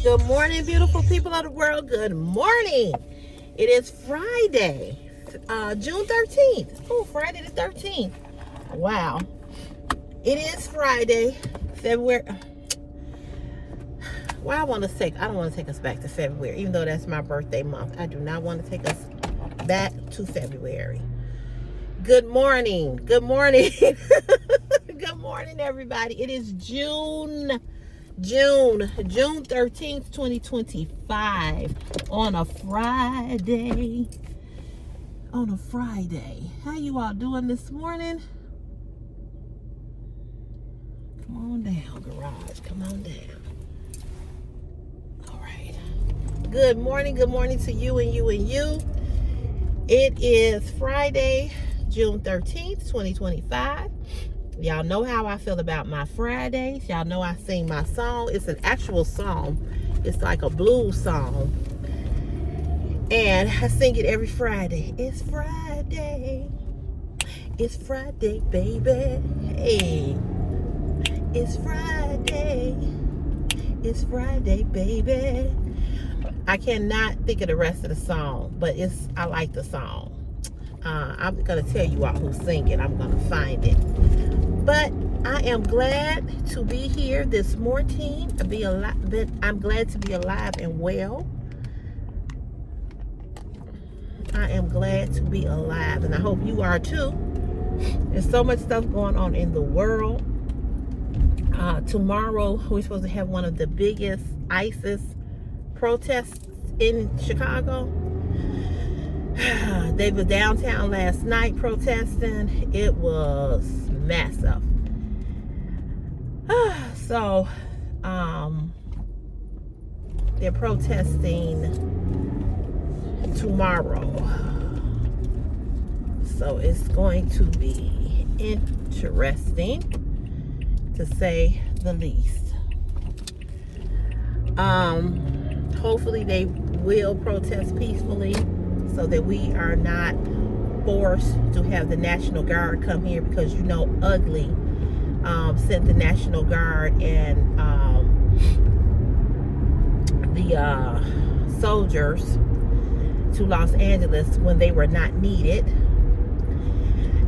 Good morning, beautiful people of the world. Good morning. It is Friday, June 13th. Oh, Friday the 13th. Wow. It is Friday, February. Well, I don't want to take us back to February, even though that's my birthday month. I do not want to take us back to February. Good morning. Good morning. Good morning, everybody. It is June 13th, 2025 on a Friday. How you all doing this morning? Come on down, garage. Come on down. All right. Good morning to you and you and you. It is Friday, June 13th, 2025. Y'all know how I feel about my Fridays. Y'all know I sing my song. It's an actual song. It's like a blues song. And I sing it every Friday. It's Friday. It's Friday, baby. Hey. It's Friday. It's Friday, baby. I cannot think of the rest of the song, but I like the song. I'm going to tell you all who's singing. I'm going to find it. But I am glad to be here this morning. I'm glad to be alive and well. I am glad to be alive, and I hope you are too. There's so much stuff going on in the world. Tomorrow, we're supposed to have one of the biggest ISIS protests in Chicago. They were downtown last night protesting. It was massive. So, they're protesting tomorrow. So it's going to be interesting, to say the least. Hopefully they will protest peacefully, so that we are not forced to have the National Guard come here, because Ugly sent the National Guard and the soldiers to Los Angeles when they were not needed.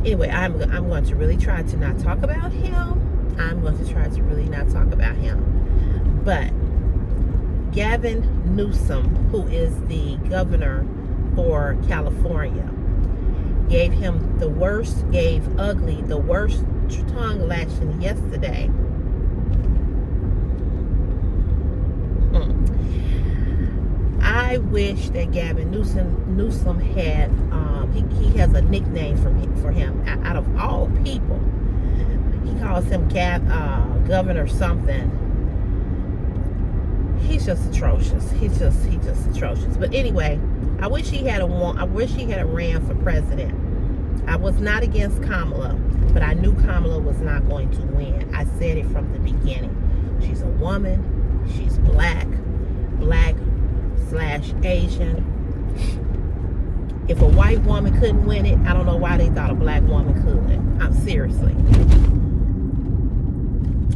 Anyway, I'm going to really try to not talk about him. But Gavin Newsom, who is the governor for California, gave Ugly the worst tongue lashing yesterday. I wish that Gavin Newsom had, he has a nickname for him. Out of all people, he calls him Governor something. He's just atrocious. He's just atrocious. But anyway, I wish he had ran for president. I was not against Kamala, but I knew Kamala was not going to win. I said it from the beginning. She's a woman. She's black/Asian. If a white woman couldn't win it, I don't know why they thought a black woman could. I'm seriously.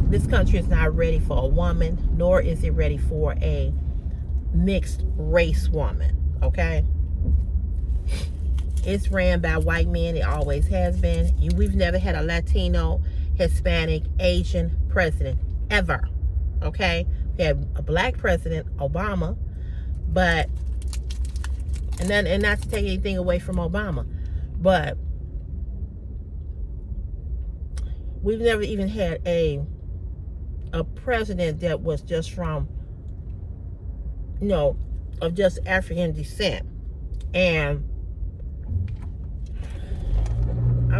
This country is not ready for a woman, nor is it ready for a mixed race woman, okay? It's ran by white men. It always has been. We've never had a Latino, Hispanic, Asian president, ever, okay? We had a black president, Obama, but, and not to take anything away from Obama, but we've never even had a president that was just from, of just African descent. And I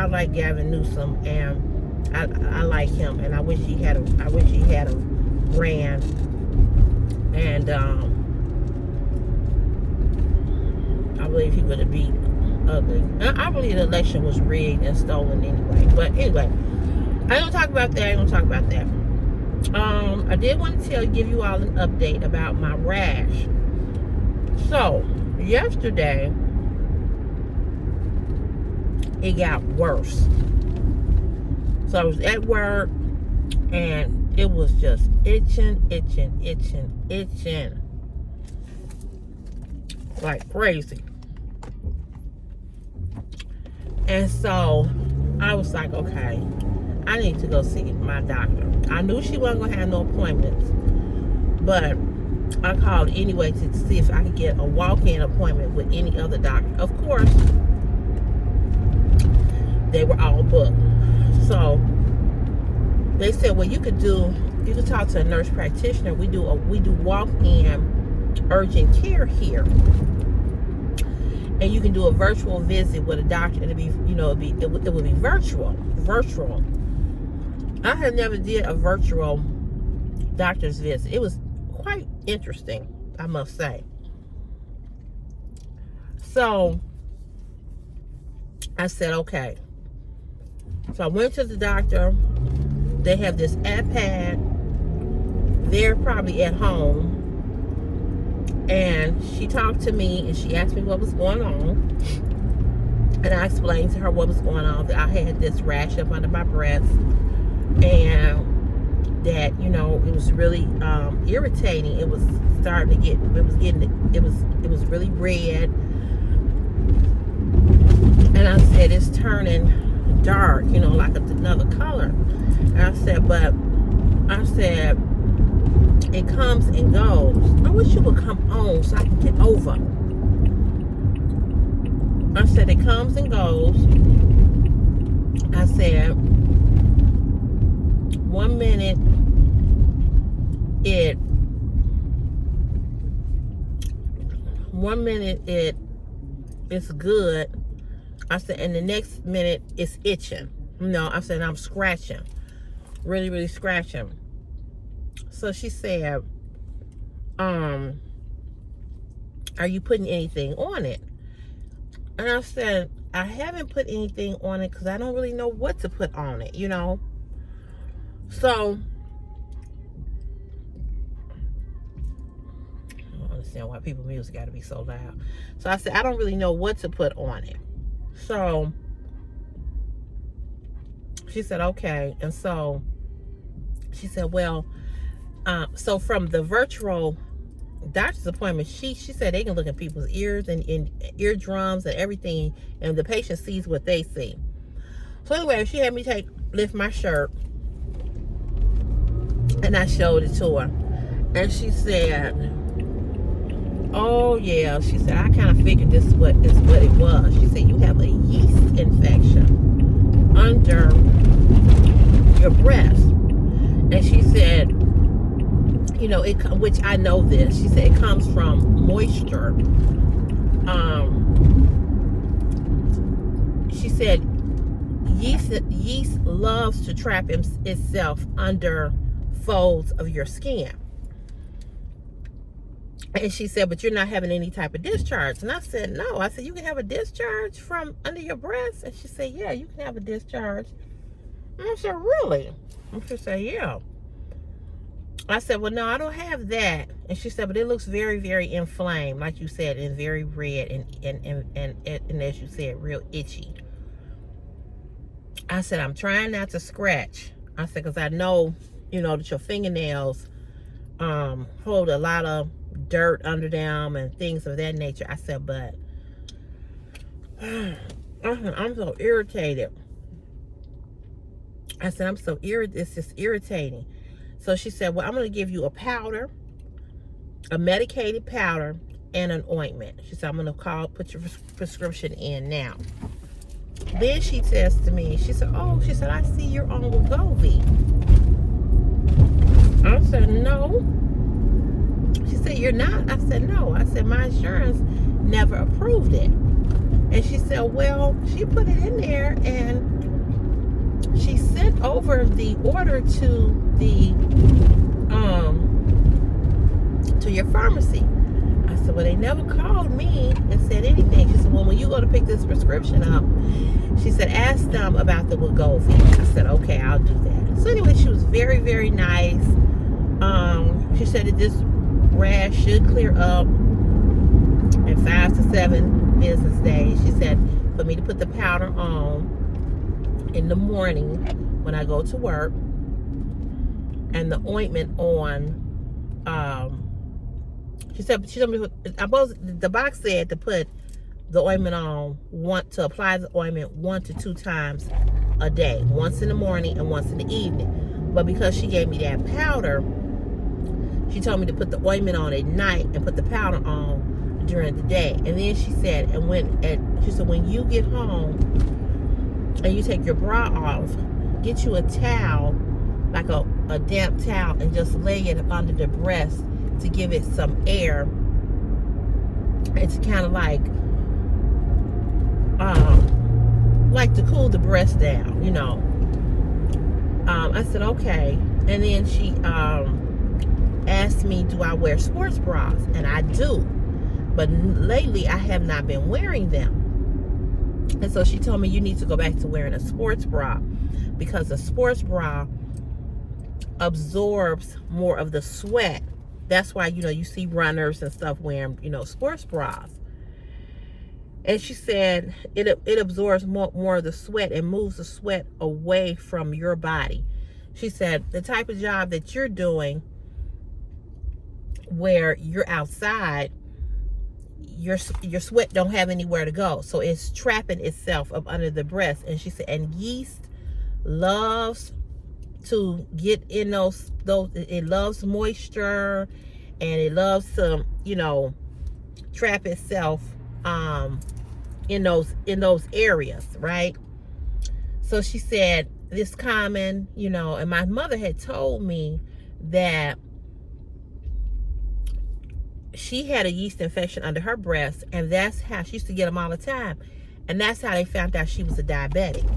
like Gavin Newsom, and I like him, and I wish he had a ran, and I believe he would have beat Ugly. I believe the election was rigged and stolen anyway. But anyway, I don't talk about that. I did want to give you all an update about my rash. So yesterday, it got worse. So I was at work, and It was just itching, itching, itching, itching. Like crazy. And so I was like, okay, I need to go see my doctor. I knew she wasn't going to have no appointments, but I called anyway to see if I could get a walk-in appointment with any other doctor. Of course, they were all booked. So they said, well, you could talk to a nurse practitioner. We do walk-in urgent care here, and you can do a virtual visit with a doctor. It'll be, it would be virtual. I had never did a virtual doctor's visit. It was quite interesting, I must say. So I said, okay. So I went to the doctor. They have this iPad. They're probably at home. And she talked to me and she asked me what was going on. And I explained to her what was going on. That I had this rash up under my breast. And that, it was really irritating. It was starting to get, it was really red. And I said, it's turning dark, like another color. And I said, it comes and goes. I wish you would come on so I can get over. I said, it comes and goes. I said, one minute it's good. I said, and the next minute it's itching. I said, I'm scratching. Really, really scratching. So she said, are you putting anything on it? And I said, I haven't put anything on it because I don't really know what to put on it, So I don't understand why people's music got to be so loud. So I said, I don't really know what to put on it. So she said, okay. And so she said, well, so from the virtual doctor's appointment, she said they can look at people's ears and eardrums and everything, and the patient sees what they see. So anyway, she had me lift my shirt, and I showed it to her, and she said, oh yeah, she said, I kind of figured this is what it was. She said, you have a yeast infection under your breast. And she said, which I know this. She said it comes from moisture. She said yeast loves to trap itself under folds of your skin. And she said, but you're not having any type of discharge. And I said, no. I said, you can have a discharge from under your breast? And she said, yeah, you can have a discharge. And I said, really? And she said, yeah. I said, well, no, I don't have that. And she said, but it looks very, very inflamed, like you said, and very red and as you said, real itchy. I said, I'm trying not to scratch. I said, because I know, that your fingernails hold a lot of dirt under them and things of that nature. I said, but I'm so irritated. I said, I'm so irritated. It's just irritating. So she said, well, I'm going to give you a powder, a medicated powder, and an ointment. She said, I'm going to put your prescription in now. Then she says to me, she said, I see you're on Wegovy. I said, no. She said, you're not? I said, no. I said, my insurance never approved it. And she said, well, she put it in there and she sent over the order to your pharmacy. I said, well, they never called me and said anything. She said, well, when you go to pick this prescription up, she said, ask them about the Wegovy. I said, okay, I'll do that. So anyway, she was very, very nice. She said that this rash should clear up in 5 to 7 business days. She said for me to put the powder on in the morning when I go to work, and the ointment on. She told me the box said to put the ointment on, to apply the ointment 1 to 2 times a day, once in the morning and once in the evening. But because she gave me that powder, she told me to put the ointment on at night and put the powder on during the day. And then she said, when you get home and you take your bra off, get you a towel, like a damp towel, and just lay it under the breast to give it some air. It's kind of like to cool the breast down, you know. I said, okay. And then she asked me, do I wear sports bras? And I do. But lately, I have not been wearing them. And so she told me, you need to go back to wearing a sports bra, because a sports bra absorbs more of the sweat. That's why, you know, you see runners and stuff wearing, you know, sports bras. And she said it absorbs more of the sweat and moves the sweat away from your body. She said the type of job that you're doing, where you're outside, your sweat don't have anywhere to go, so it's trapping itself up under the breast. And she said, and yeast loves to get in those it loves moisture, and it loves to, you know, trap itself in those areas, right? So she said this common, you know, and my mother had told me that she had a yeast infection under her breast, and that's how she used to get them all the time, and that's how they found out she was a diabetic.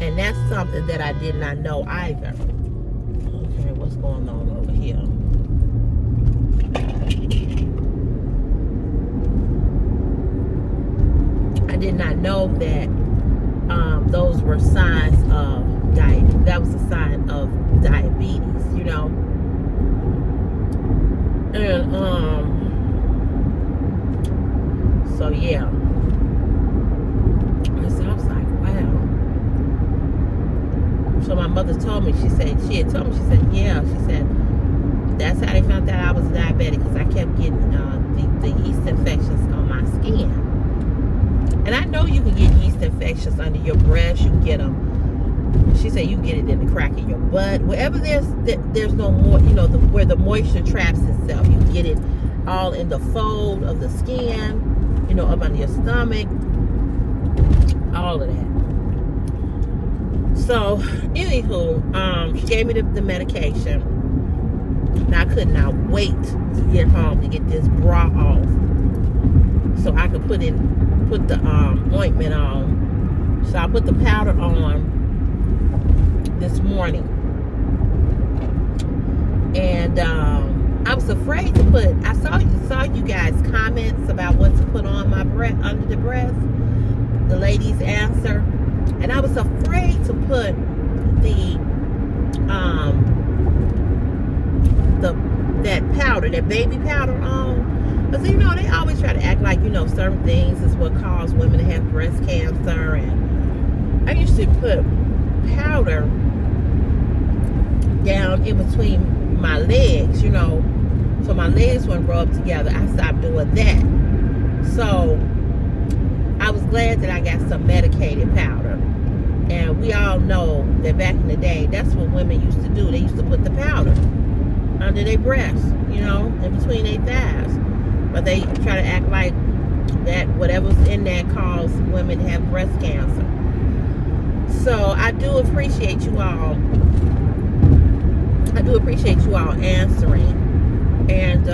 And that's something that I did not know either. Okay, what's going on over here? I did not know that those were signs of diabetes. That was a sign of diabetes, you know. And so yeah. So I was like, wow. So my mother told me, she said, yeah, she said, that's how they found out I was diabetic, because I kept getting the yeast infections on my skin. And I know you can get yeast infections under your breast. You can get them, she said, you can get it in the crack of your butt. Wherever there's no more, you know, where the moisture traps itself. You can get it all in the fold of the skin, you know, up under your stomach, all of that. So, anywho, she gave me the medication. And I could not wait to get home to get this bra off, so I could put the ointment on. So I put the powder on this morning, and I was afraid to put. I saw you guys comments about what to put on my breast, under the breast. The ladies answer, and I was afraid to put that powder, that baby powder on, because you know they always try to act like, you know, certain things is what cause women to have breast cancer. And I used to put powder down in between my legs, you know, so my legs wouldn't rub together. I stopped doing that. So I was glad that I got some medicated powder. And we all know that back in the day, that's what women used to do. They used to put the powder under their breasts, you know, in between their thighs. But they try to act like that whatever's in that caused women to have breast cancer. So I do appreciate you all. I do appreciate you all answering. And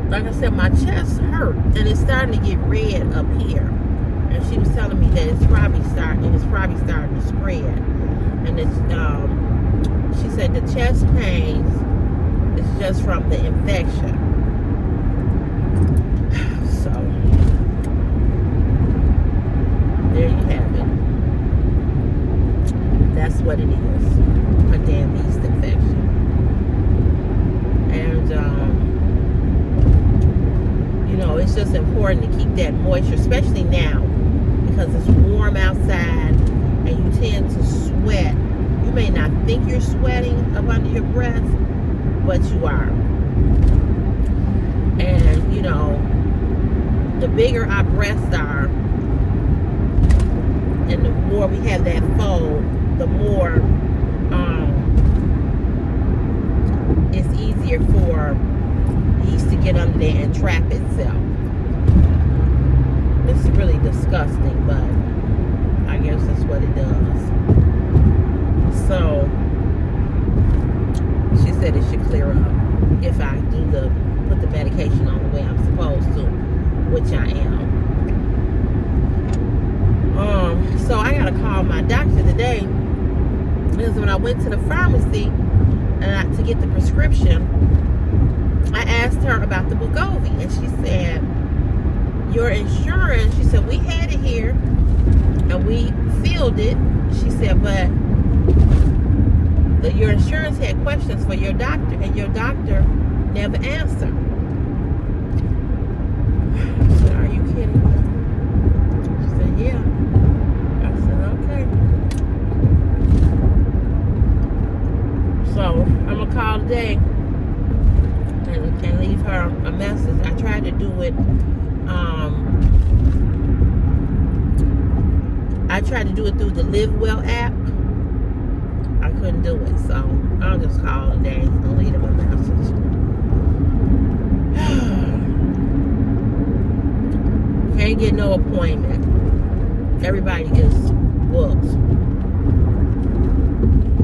like I said, my chest hurt, and it's starting to get red up here. And she was telling me that it's probably starting to spread. And it's she said the chest pains is just from the infection. So there you have it. That's what it is. A damn yeast infection. And you know, it's just important to keep that moisture, especially now, because it's warm outside and you tend to sweat. You may not think you're sweating up under your breath, but you are. And, you know, the bigger our breasts are, and the more we have that fold, the more it's easier for yeast to get under there and trap itself. It's really disgusting, but I guess that's what it does. So she said it should clear up if I do put the medication on the way I'm supposed to, which I am. So I gotta call my doctor today, because when I went to the pharmacy to get the prescription, I asked her about the Wegovy, and she said, your insurance, she said, we had it here and we filled it. She said, but your insurance had questions for your doctor, and your doctor never answered. I said, are you kidding me? She said, yeah. I said, okay. So I'm gonna call today and leave her a message. I tried to do it. I tried to do it through the Live Well app. I couldn't do it, so I'll just call today and leave them a message. Can't get no appointment. Everybody gets booked.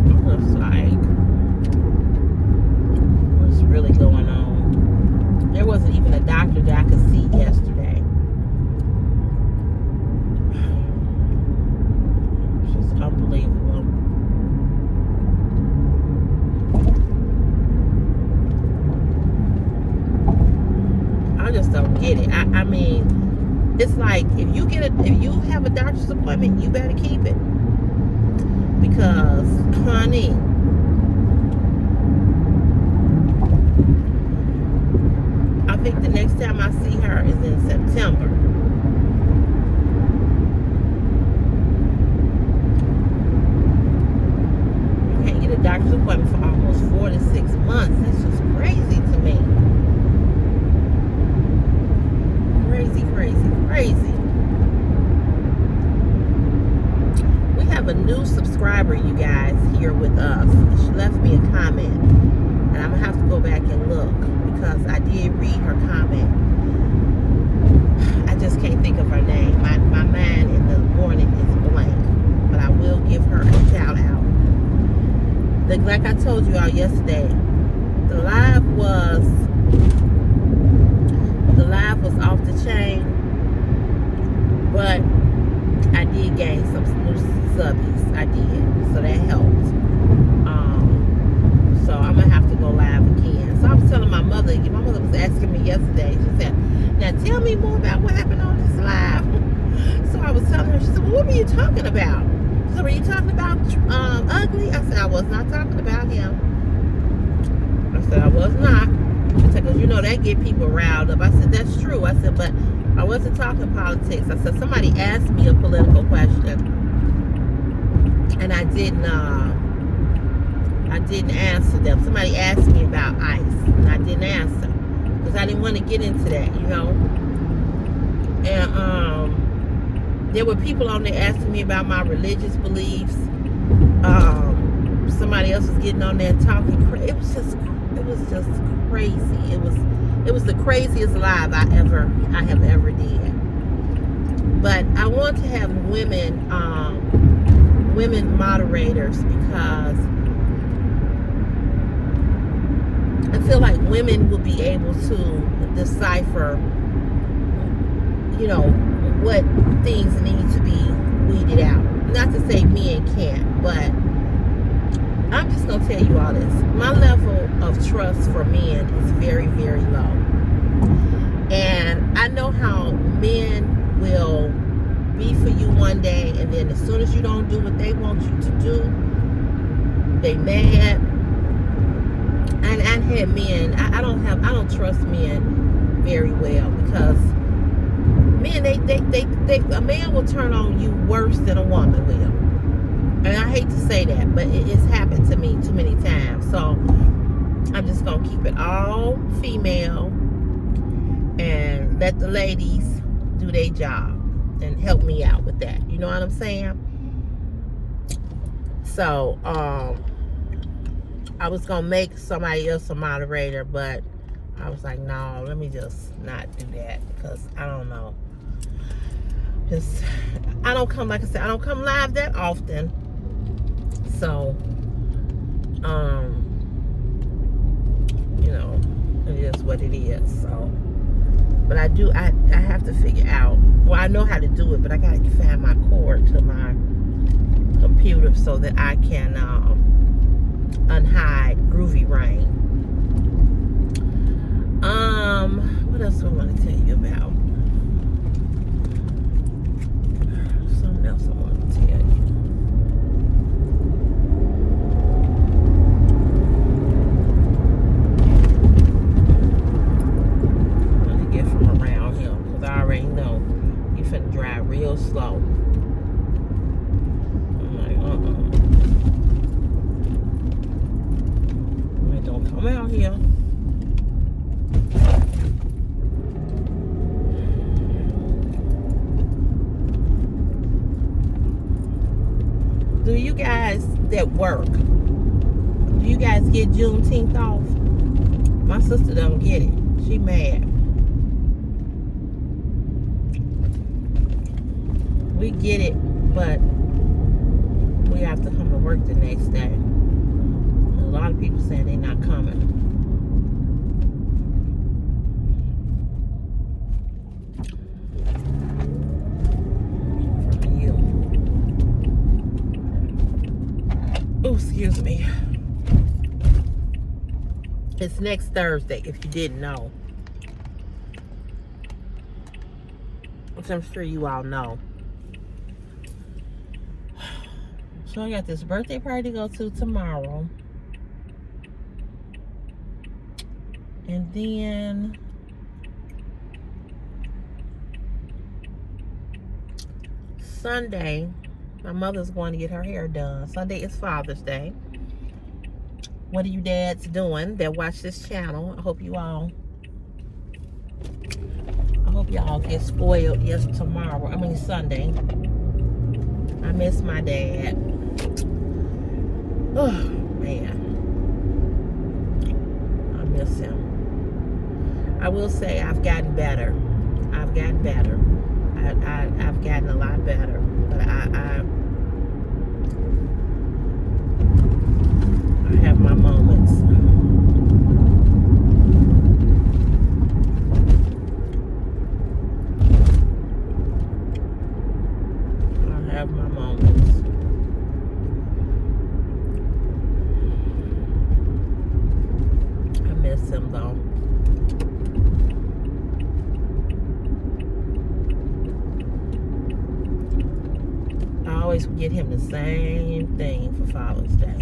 I'm just like, what's really going on? There wasn't even a doctor that I could see yesterday. It's just unbelievable. I just don't get it. I mean, it's like if you have a doctor's appointment, you better keep it, because, honey, I think the next time I see her is in September. You can't get a doctor's appointment for almost 4 to 6 months. That's just crazy to me. Crazy. We have a new subscriber, you guys, here with us. She left me a comment, and I'm gonna have to go back and look, because I did read her comment. I just can't think of her name. My mind in the morning is blank, but I will give her a shout out. Like I told you all yesterday, the live was off the chain, but I did gain some new subbies. I did, so that helped. So I'm gonna have to go live again. So I was telling my mother was asking me yesterday. She said, now tell me more about what happened on this live. So I was telling her. She said, well, what were you talking about? So were you talking about Ugly? I said, I was not talking about him. I said, I was not. I said, because you know that get people riled up. I said, that's true. I said, but I wasn't talking politics. I said, somebody asked me a political question, and I didn't answer them. Somebody asked me about ICE, and I didn't answer, because I didn't want to get into that, you know. And there were people on there asking me about my religious beliefs. Somebody else was getting on there and talking. It was just crazy. It was the craziest live I have ever did. But I want to have women moderators, because I feel like women will be able to decipher, you know, what things need to be weeded out. Not to say men can't, but I'm just going to tell you all this. My level of trust for men is very, very low. And I know how men will be for you one day, and then as soon as you don't do what they want you to do, they mad. And I had men, I don't trust men very well, because men, a man will turn on you worse than a woman will. And I hate to say that, but it's happened to me too many times. So I'm just gonna keep it all female and let the ladies do their job and help me out with that. You know what I'm saying? So I was gonna make somebody else a moderator, but I was like, no, let me just not do that, because I don't know. Just, I don't come, like I said, I don't come live that often. So, you know, it is what it is. So, but I have to figure out, well, I know how to do it, but I gotta find my cord to my computer so that I can unhide Groovy Rain. What else do I want to tell you about? Something else I want to tell you. I'm gonna get from around here, because I already know you finna drive real slow. I'm like, Wait, don't come out here. Do you guys that work, do you guys get Juneteenth off? My sister don't get it. She mad. We get it, but we have to come to work the next day. A lot of people saying they're not coming. Oh, excuse me. It's next Thursday, if you didn't know. Which I'm sure you all know. So I got this birthday party to go to tomorrow. And then Sunday, my mother's going to get her hair done. Sunday is Father's Day. What are you dads doing that watch this channel? I hope y'all get spoiled. Yes, Sunday. I miss my dad. Oh man, I miss him. I will say I've gotten better. I've gotten better. I've gotten a lot better. But I have my moments. I have my moments. I miss him though. I always get him the same thing for Father's Day.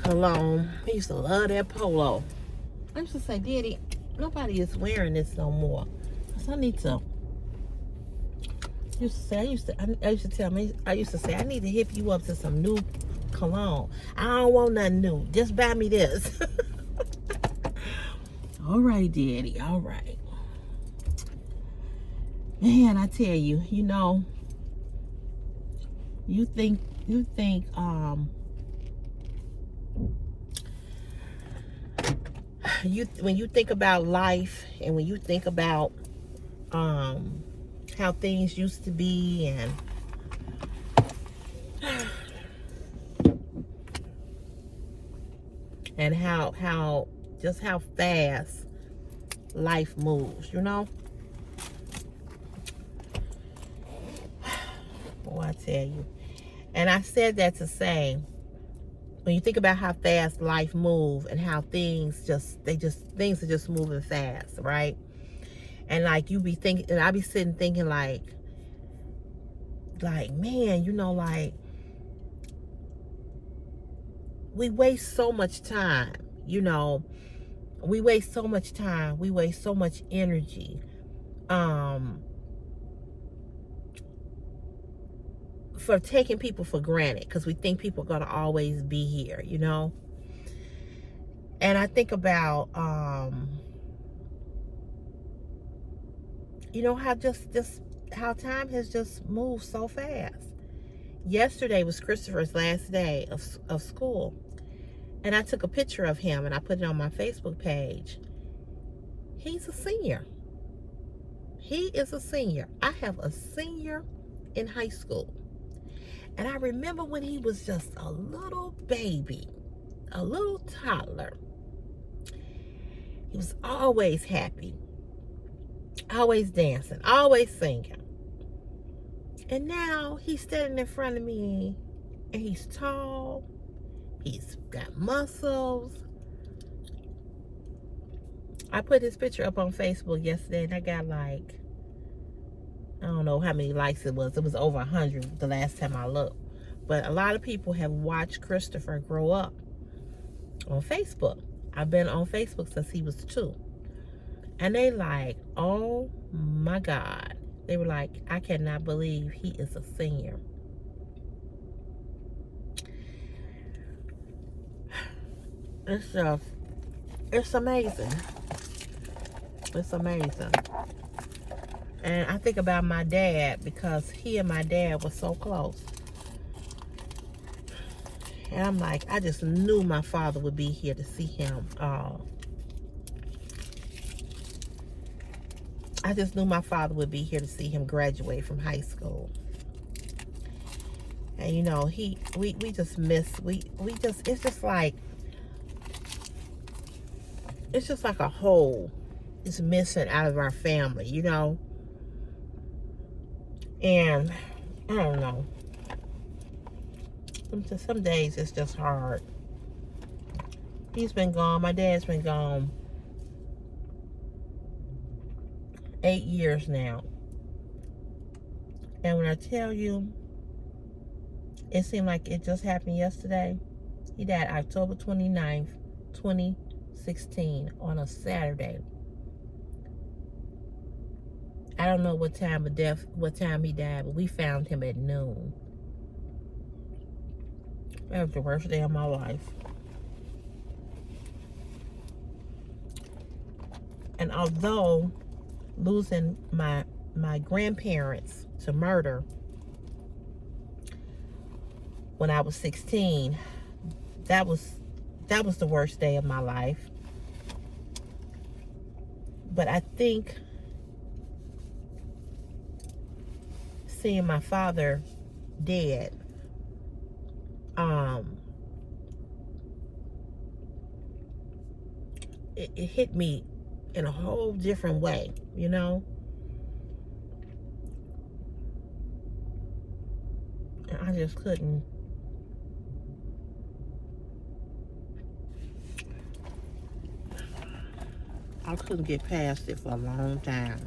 Cologne. I used to love that polo. I used to say, Daddy, nobody is wearing this no more. So I need to. I used to say, I need to hip you up to some new cologne. I don't want nothing new. Just buy me this. All right, Daddy. All right. Man, I tell you, you know, you think when you think about life, and when you think about how things used to be, and how fast life moves, you know. Boy, I tell you. And I said that to say, when you think about how fast life moves and how things are just moving fast, right? And like you be thinking, and I be sitting thinking like, like, man, like, we waste so much time, we waste so much time, we waste so much energy, for taking people for granted, because we think people are going to always be here, and I think about, how just how time has just moved so fast. Yesterday was Christopher's last day of school, and I took a picture of him and I put it on my Facebook page. He's a senior. He is a senior. I have a senior in high school. And I remember when he was just a little baby, a little toddler. He was always happy, always dancing, always singing. And now he's standing in front of me, and he's tall, he's got muscles. I put his picture up on Facebook yesterday, and I got like, I don't know how many likes it was. It was over 100 the last time I looked. But a lot of people have watched Christopher grow up on Facebook. I've been on Facebook since he was 2. And they like, oh my God. They were like, I cannot believe he is a senior. It's amazing. It's amazing. And I think about my dad, because he and my dad were so close. And I'm like, I just knew my father would be here to see him. I just knew my father would be here to see him graduate from high school. And we just miss, it's just like a hole is missing out of our family, And I don't know. Some days it's just hard. He's been gone. My dad's been gone 8 years now. And when I tell you, it seemed like it just happened yesterday. He died October 29th, 2016 on a Saturday. I don't know what time he died, but we found him at noon. That was the worst day of my life. And although losing my grandparents to murder when I was 16, that was the worst day of my life. But I think seeing my father dead, it hit me in a whole different way, And I just couldn't. I couldn't get past it for a long time.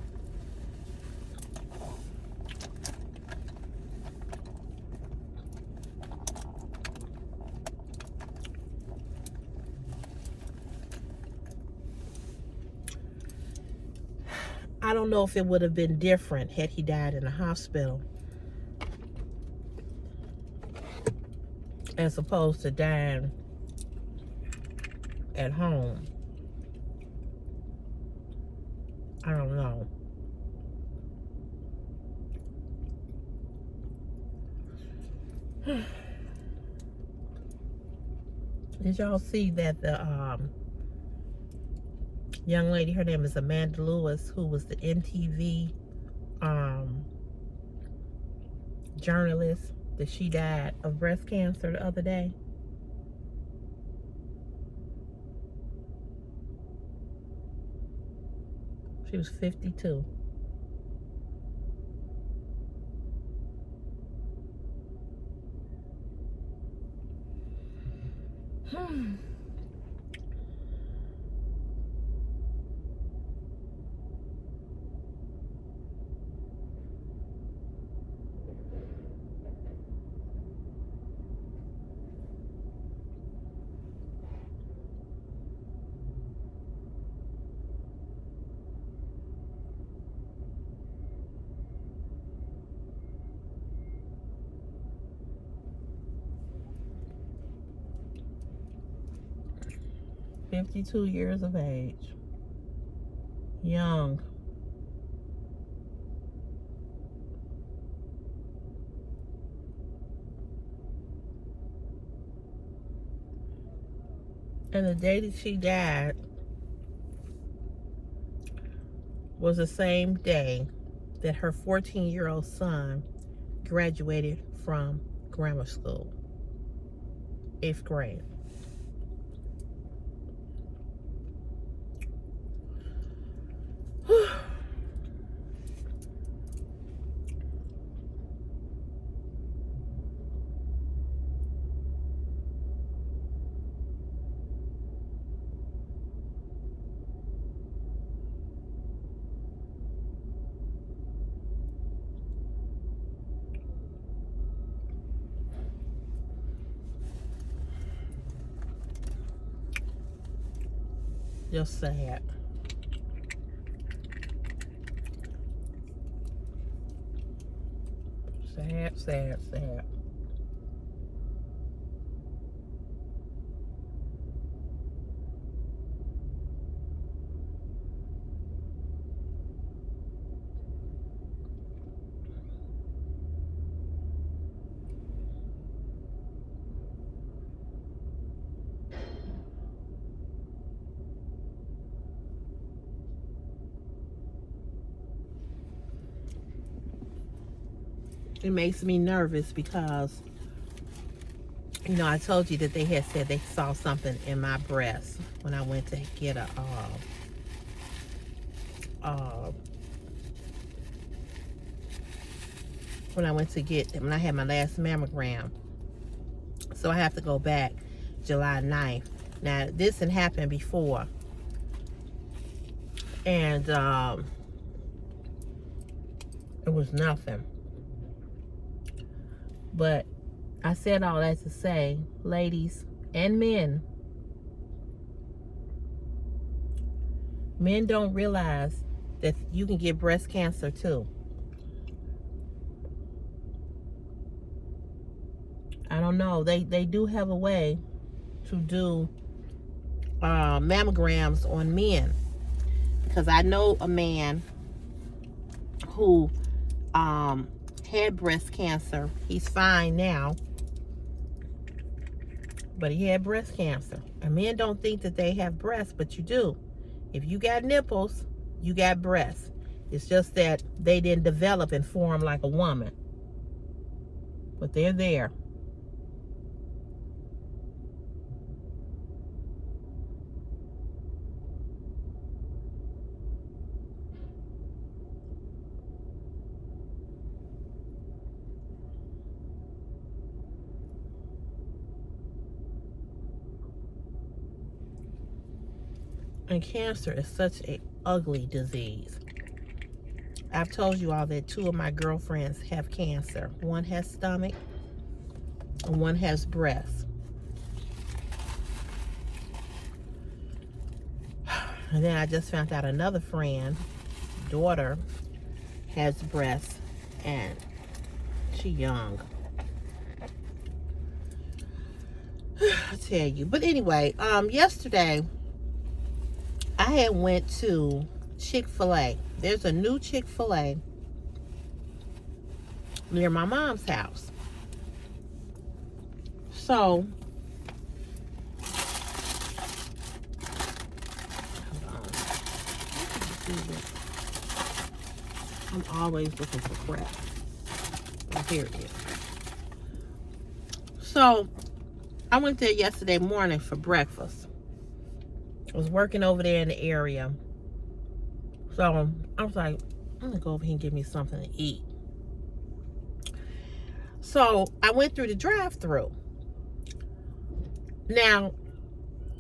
I don't know if it would have been different had he died in a hospital as opposed to dying at home. I don't know. Did y'all see that the young lady, her name is Amanda Lewis, who was the MTV journalist, that she died of breast cancer the other day? She was 52. 52 years of age. Young. And the day that she died was the same day that her 14-year-old son graduated from grammar school, 8th grade. Just sad. Sad, sad, sad. It makes me nervous because, you know, I told you that they had said they saw something in my breast when I went to get when I had my last mammogram. So I have to go back July 9th. Now, this had happened before. And it was nothing. But I said all that to say, ladies and men don't realize that you can get breast cancer too. I don't know. They do have a way to do mammograms on men. Because I know a man who had breast cancer. He's fine now, but he had breast cancer. And men don't think that they have breasts, but you do. If you got nipples, you got breasts. It's just that they didn't develop and form like a woman, but they're there. And cancer is such an ugly disease. I've told you all that 2 of my girlfriends have cancer. One has stomach and one has breast. And then I just found out another friend, daughter, has breast and she young. I tell you. But anyway, yesterday I had went to Chick-fil-A. There's a new Chick-fil-A near my mom's house. So, hold on. I'm always looking for crap. Oh, here it is. So, I went there yesterday morning for breakfast. I was working over there in the area. So I was like, I'm gonna go over here and get me something to eat. So I went through the drive-thru. Now,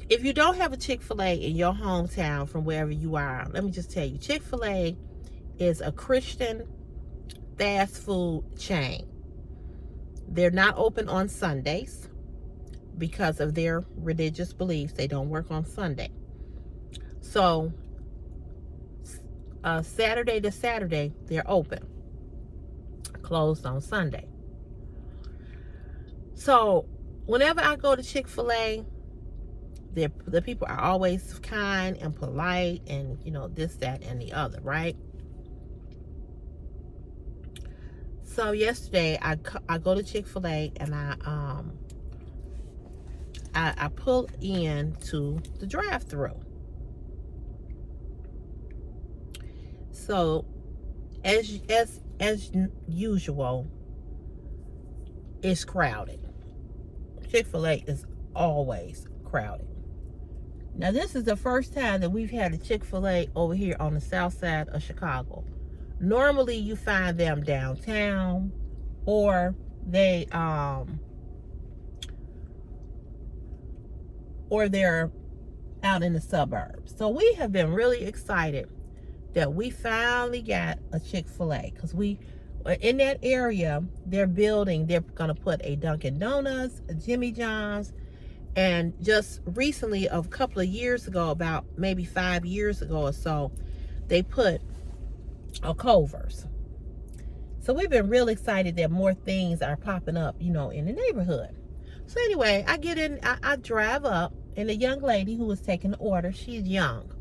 if you don't have a Chick-fil-A in your hometown from wherever you are, let me just tell you, Chick-fil-A is a Christian fast food chain. They're not open on Sundays because of their religious beliefs. They don't work on Sunday. So, Saturday to Saturday, they're open. Closed on Sunday. So, whenever I go to Chick-fil-A, the people are always kind and polite, and this, that, and the other, right? So yesterday I go to Chick-fil-A, and I pull in to the drive-thru. So as usual, it's crowded. Chick-fil-A is always crowded. Now, this is the first time that we've had a Chick-fil-A over here on the south side of Chicago. Normally, you find them downtown, or they're out in the suburbs. So we have been really excited that we finally got a Chick-fil-A, because in that area, they're going to put a Dunkin' Donuts, a Jimmy John's, and just recently, a couple of years ago, about maybe 5 years ago or so, they put a Culver's. So we've been really excited that more things are popping up, in the neighborhood. So anyway, I get in, I drive up, and the young lady who was taking the order, she's young.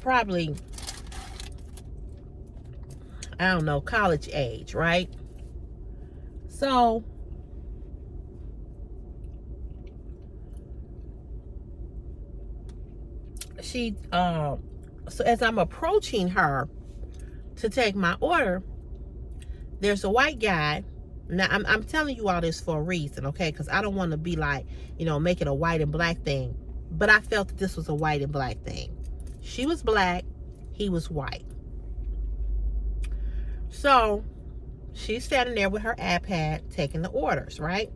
Probably, I don't know, college age, right? So so as I'm approaching her to take my order, there's a white guy. Now, I'm telling you all this for a reason, okay? Because I don't want to be like, making a white and black thing. But I felt that this was a white and black thing. She was black, he was white. So she's standing there with her iPad taking the orders, right?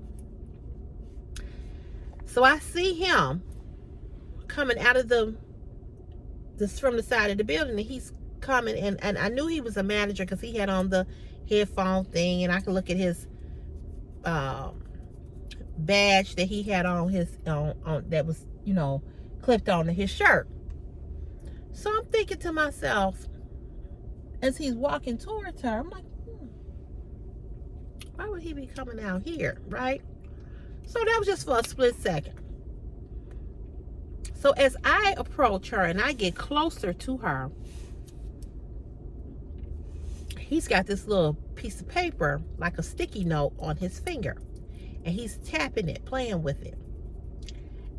So I see him coming out of from the side of the building, and he's coming, and I knew he was a manager because he had on the headphone thing, and I could look at his badge that he had on his on that was clipped onto his shirt. So I'm thinking to myself, as he's walking towards her, I'm like, why would he be coming out here, right? So that was just for a split second. So as I approach her and I get closer to her, he's got this little piece of paper, like a sticky note, on his finger. And he's tapping it, playing with it.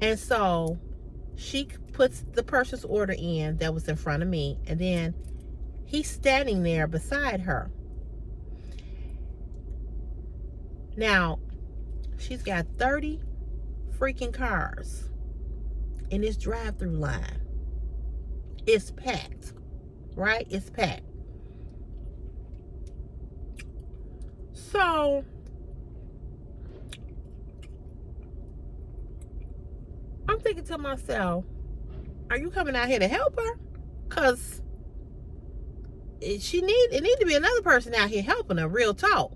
And so she puts the person's order in that was in front of me. And then he's standing there beside her. Now, she's got 30 freaking cars in this drive-through line. It's packed, right? It's packed. So I'm thinking to myself, are you coming out here to help her? Because it need to be another person out here helping her, real talk.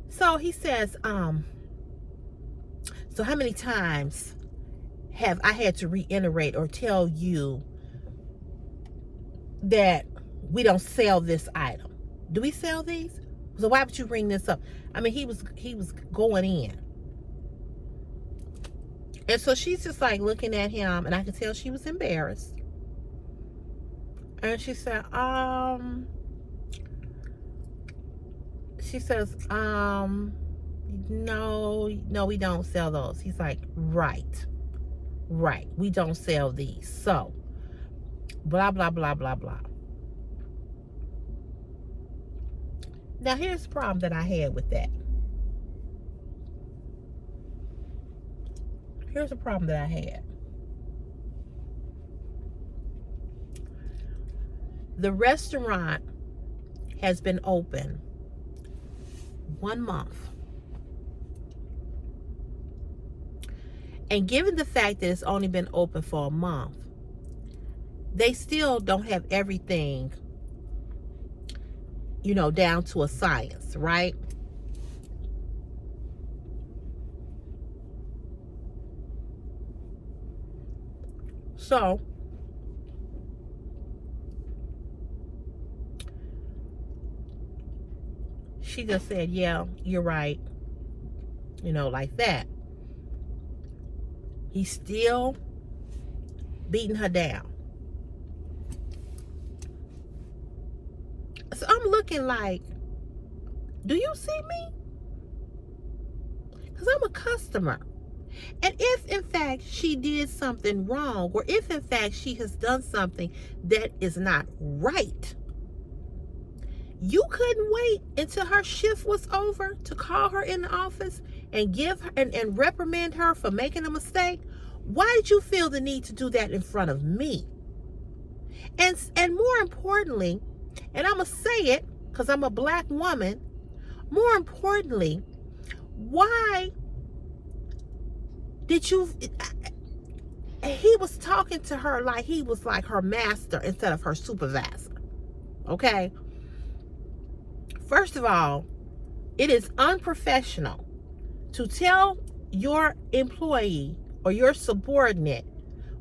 So he says, so how many times have I had to reiterate or tell you that we don't sell this item? Do we sell these? So why would you bring this up? I mean, he was going in. And so she's just like looking at him, and I could tell she was embarrassed. And she said, she says, no, we don't sell those. He's like, right, we don't sell these. So, blah, blah, blah, blah, blah. Now, here's the problem that I had with that. Here's the problem that I had. The restaurant has been open 1 month. And given the fact that it's only been open for a month, they still don't have everything, down to a science, right? So she just said, yeah, you're right, like that. He's still beating her down. So I'm looking like, do you see me? Because I'm a customer. And if in fact she did something wrong, or if in fact she has done something that is not right, you couldn't wait until her shift was over to call her in the office and give her and reprimand her for making a mistake. Why did you feel the need to do that in front of me? And more importantly, and I'm gonna say it because I'm a black woman, more importantly, why did you, he was talking to her like he was like her master instead of her supervisor. Okay? First of all, it is unprofessional to tell your employee or your subordinate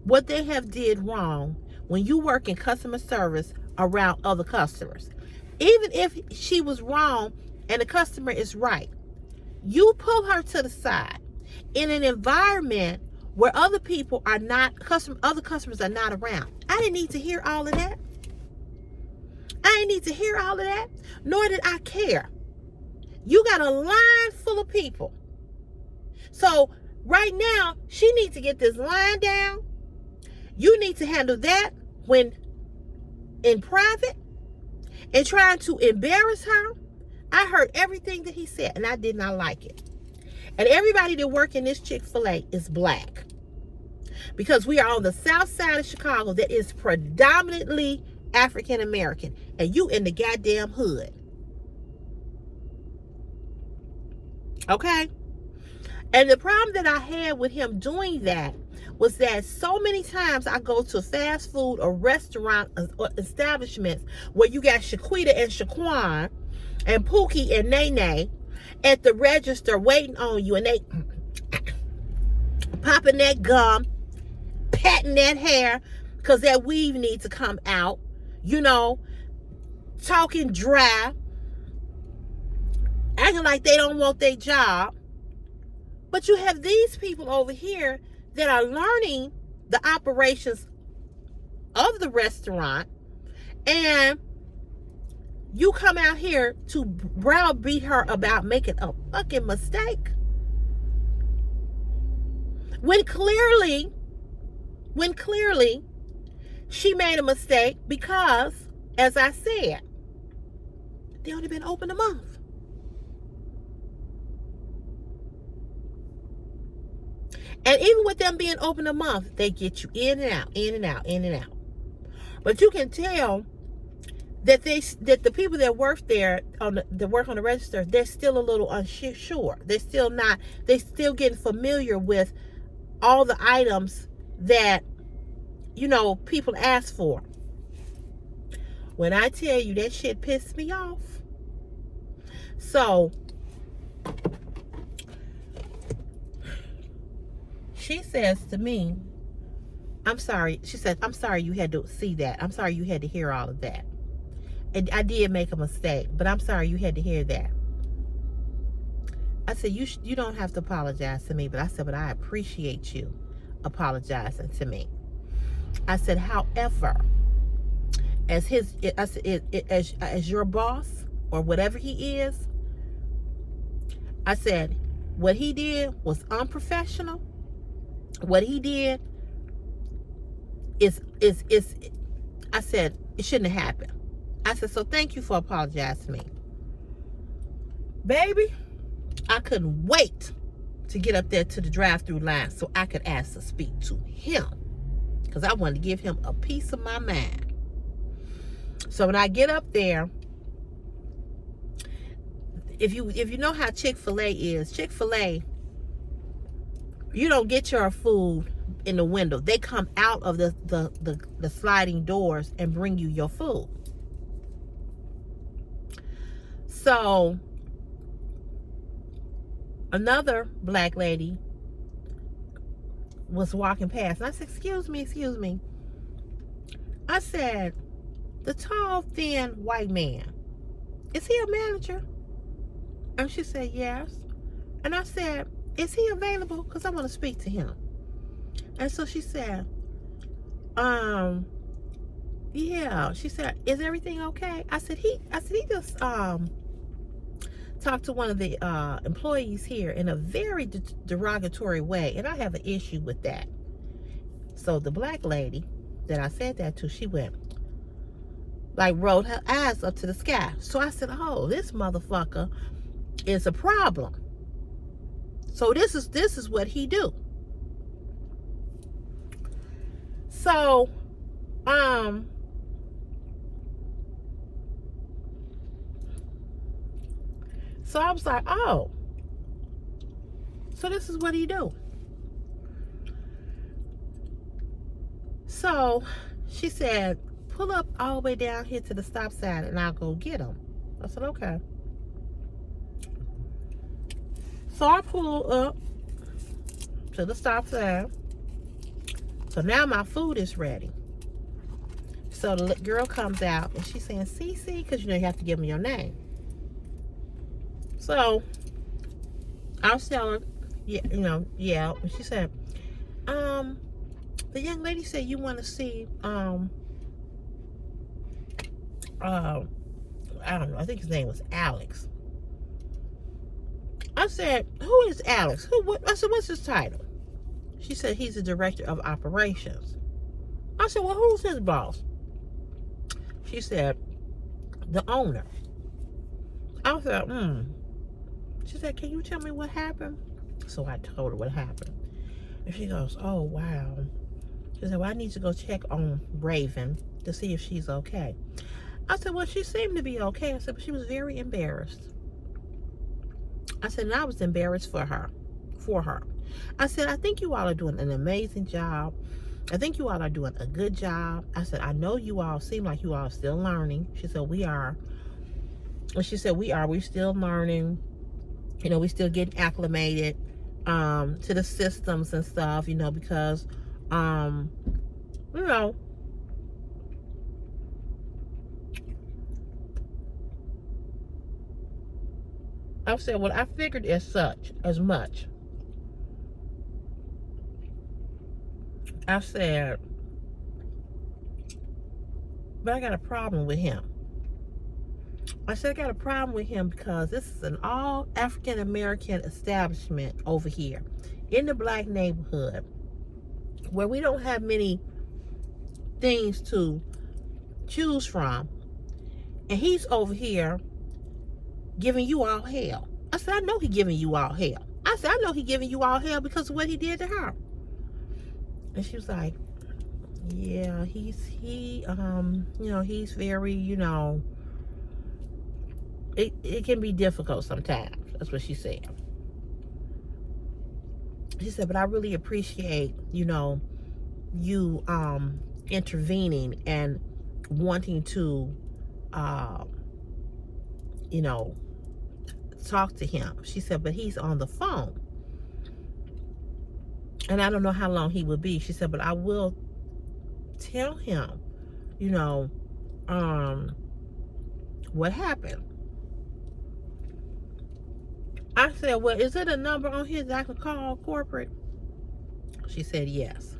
what they have did wrong when you work in customer service around other customers. Even if she was wrong and the customer is right, you pull her to the side in an environment where other people are not, other customers are not around. I didn't need to hear all of that. I didn't need to hear all of that, nor did I care. You got a line full of people. So right now, she needs to get this line down. You need to handle that when in private and trying to embarrass her. I heard everything that he said, and I did not like it. And everybody that work in this Chick-fil-A is black. Because we are on the south side of Chicago that is predominantly African American. And you in the goddamn hood. Okay? And the problem that I had with him doing that was that so many times I go to fast food or restaurant or establishments where you got Shaquita and Shaquan and Pookie and Nene at the register waiting on you, and they popping that gum, patting that hair because that weave needs to come out, you know, talking dry, acting like they don't want their job. But you have these people over here that are learning the operations of the restaurant, and you come out here to browbeat her about making a fucking mistake. When clearly she made a mistake because, as I said, they only been open a month. And even with them being open a month, they get you in and out, in and out, in and out. But you can tell that the people that work there that work on the register, they're still a little unsure. They're still getting familiar with all the items that, you know, people ask for. When I tell you that shit pissed me off. So she says to me, I'm sorry. She said, I'm sorry you had to see that. I'm sorry you had to hear all of that. And I did make a mistake, but I'm sorry you had to hear that. I said, you don't have to apologize to me, but I said, but I appreciate you apologizing to me. I said, however, as your boss or whatever he is, I said, what he did was unprofessional. What he did is I said, it shouldn't have happened. I said, so thank you for apologizing to me. Baby, I couldn't wait to get up there to the drive-through line so I could ask to speak to him, because I wanted to give him a piece of my mind. So when I get up there, if you know how Chick-fil-A is, Chick-fil-A, you don't get your food in the window. They come out of the sliding doors and bring you your food. So another black lady was walking past, and I said, excuse me. I said, the tall, thin white man, is he a manager? And she said, yes. And I said, is he available? Because I want to speak to him. And so she said, yeah. She said, is everything okay? I said, he just talked to one of the employees here in a very derogatory way, and I have an issue with that. So the black lady that I said that to, she went, like, rolled her eyes up to the sky. So I said, oh, this motherfucker is a problem. So this is what he do. So so I was like, oh, so this is what he do. So she said, pull up all the way down here to the stop sign and I'll go get him. I said, okay. So I pull up to the stop sign. So now my food is ready. So the girl comes out and she's saying, Cece, because you know you have to give them your name. So I was telling her, yeah, you know, yeah. And she said, the young lady said you want to see, I don't know, I think his name was Alex. I said, who is Alex? I said, what's his title? She said, he's the director of operations. I said, well, who's his boss? She said, the owner. I said, She said, can you tell me what happened? So I told her what happened. And she goes, oh, wow. She said, well, I need to go check on Raven to see if she's okay. I said, well, she seemed to be okay. I said, but she was very embarrassed. I said, and I was embarrassed for her. I said, I think you all are doing an amazing job. I think you all are doing a good job. I said, I know you all seem like you all are still learning. She said, we are. And she said, we're still learning. You know, we still getting acclimated to the systems and stuff, you know, because, you know, I said, well, I figured as much. I said, but I got a problem with him. I said, I got a problem with him because this is an all African American establishment over here in the black neighborhood where we don't have many things to choose from. And he's over here giving you all hell. I said, I know he giving you all hell. I said, I know he giving you all hell because of what he did to her. And she was like, yeah, he you know, he's very, you know, it can be difficult sometimes. That's what she said. She said, but I really appreciate, you know, you intervening and wanting to you know, talk to him. She said, but he's on the phone. And I don't know how long he will be. She said, but I will tell him, you know, what happened. I said, well, is it a number on here that I can call corporate? She said, yes.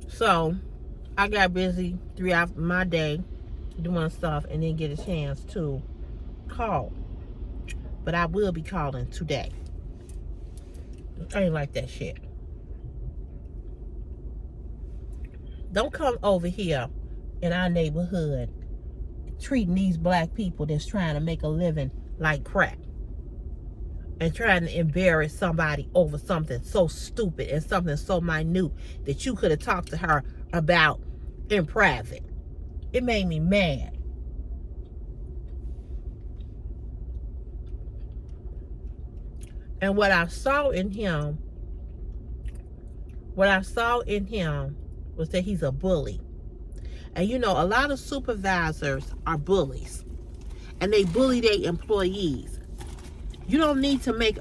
So I got busy throughout my day doing stuff and didn't get a chance to call. But I will be calling today. I ain't like that shit. Don't come over here in our neighborhood treating these black people that's trying to make a living like crap. And trying to embarrass somebody over something so stupid and something so minute that you could have talked to her about in private. It made me mad. And what I saw in him was that he's a bully. And you know, a lot of supervisors are bullies. And they bully their employees. You don't need to make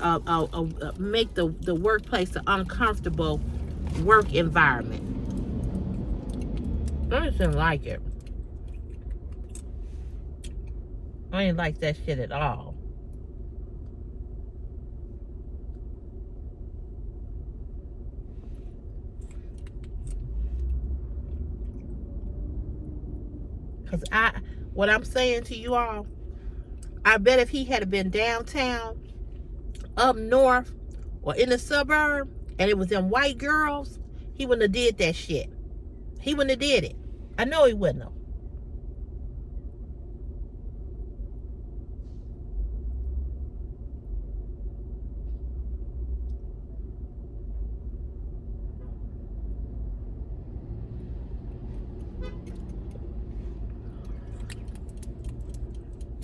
make the workplace an uncomfortable work environment. I just didn't like it. I didn't like that shit at all. Because what I'm saying to you all, I bet if he had been downtown, up north, or in the suburb, and it was them white girls, he wouldn't have did that shit. He wouldn't have did it. I know he wouldn't have.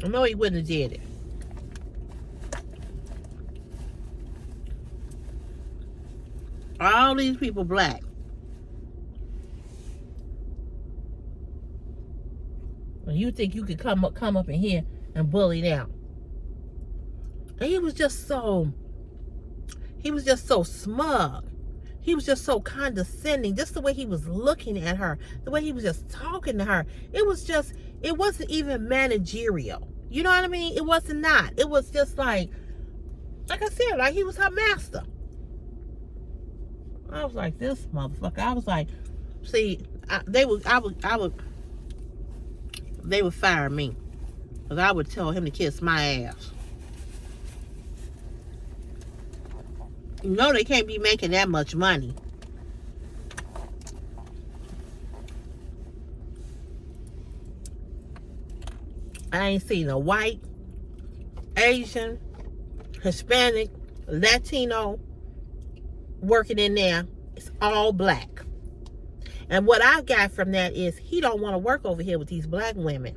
I know he wouldn't have did it. All these people black. And you think you could come up in here and bully them. And he was just so smug. He was just so condescending. Just the way he was looking at her, the way he was just talking to her. It wasn't even managerial. You know what I mean? It wasn't not. It was just like I said, like he was her master. I was like, this motherfucker. I was like, see, they would fire me. Because I would tell him to kiss my ass. You know they can't be making that much money. I ain't seen a white, Asian, Hispanic, Latino working in there. It's all black. And what I got from that is he don't want to work over here with these black women,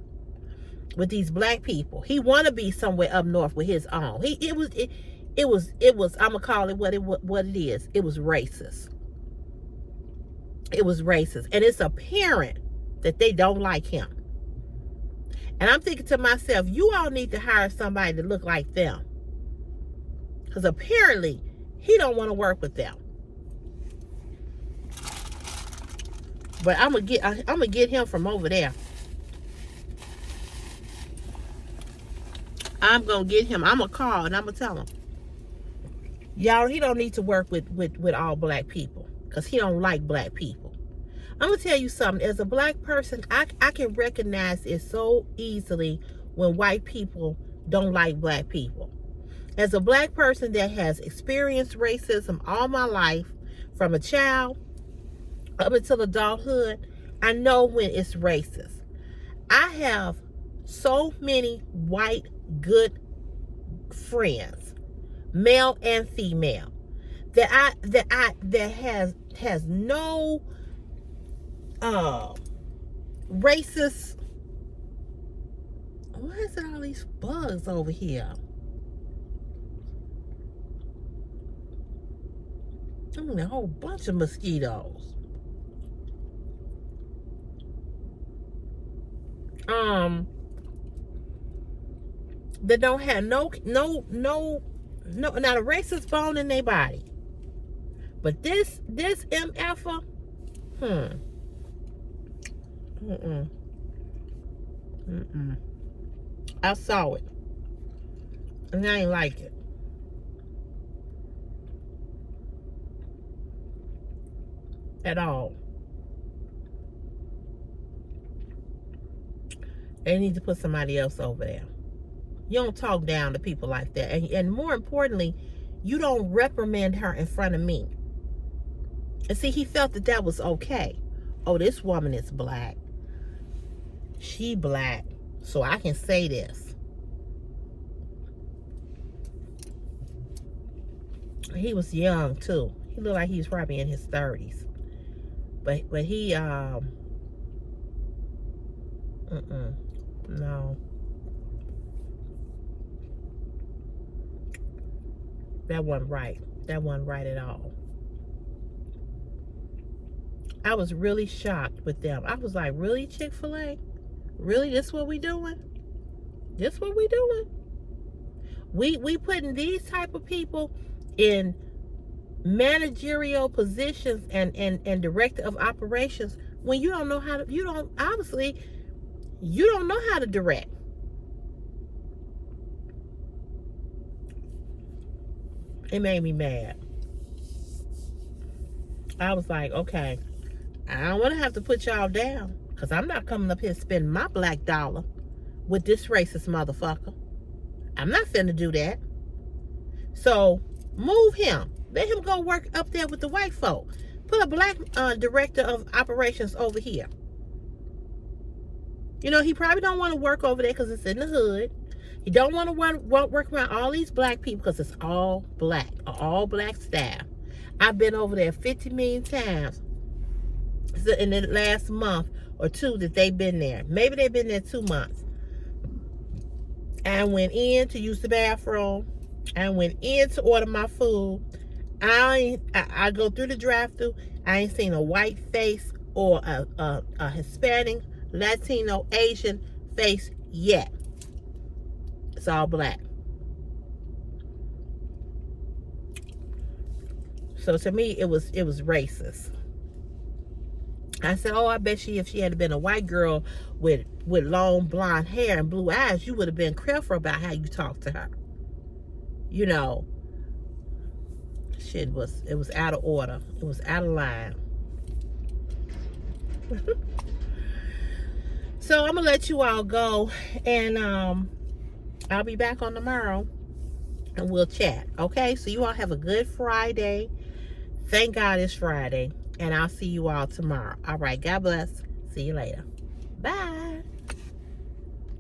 with these black people. He want to be somewhere up north with his own. It was I'm gonna call it what it is. It was racist. It was racist, and it's apparent that they don't like him. And I'm thinking to myself, you all need to hire somebody to look like them, because apparently he don't want to work with them. But I'm gonna get him from over there. I'm gonna get him. I'm gonna call and I'm gonna tell him, y'all, he don't need to work with all black people, because he don't like black people. I'm gonna tell you something. As a black person, I can recognize it so easily when white people don't like black people. As a black person that has experienced racism all my life, from a child up until adulthood, I know when it's racist. I have so many white good friends, male and female, that has no racist. Why is it all these bugs over here? A whole bunch of mosquitoes. That don't have no not a racist bone in their body. But this MFer, I saw it, and I ain't like it. At all. They need to put somebody else over there. You don't talk down to people like that. And more importantly, you don't reprimand her in front of me. And see, he felt that was okay. Oh, this woman is black. She black. So I can say this. He was young too. He looked like he was probably in his 30s. But he no. That wasn't right. That wasn't right at all. I was really shocked with them. I was like, really, Chick-fil-A? Really? This what we doing? This what we doing? We putting these type of people in managerial positions and director of operations when you don't know how to, you don't know how to direct. It made me mad. I was like, okay, I don't want to have to put y'all down, Because I'm not coming up here spending my black dollar with this racist motherfucker. I'm not finna do that. So move him. Let him go work up there with the white folk. Put a black director of operations over here. You know, he probably don't want to work over there because it's in the hood. He don't want to work around all these black people because it's all black staff. I've been over there 50 million times in the last month or two that they've been there. Maybe they've been there 2 months. I went in to use the bathroom. I went in to order my food. I go through the drive-thru. I ain't seen a white face or a Hispanic, Latino, Asian face yet. It's all black. So to me, it was racist. I said, oh, I bet if she had been a white girl with long blonde hair and blue eyes, you would have been careful about how you talk to her. You know, it was out of order. It was out of line. So I'm gonna let you all go, and I'll be back on tomorrow, and we'll chat. Okay? So you all have a good Friday. Thank God it's Friday, and I'll see you all tomorrow. All right. God bless. See you later. Bye.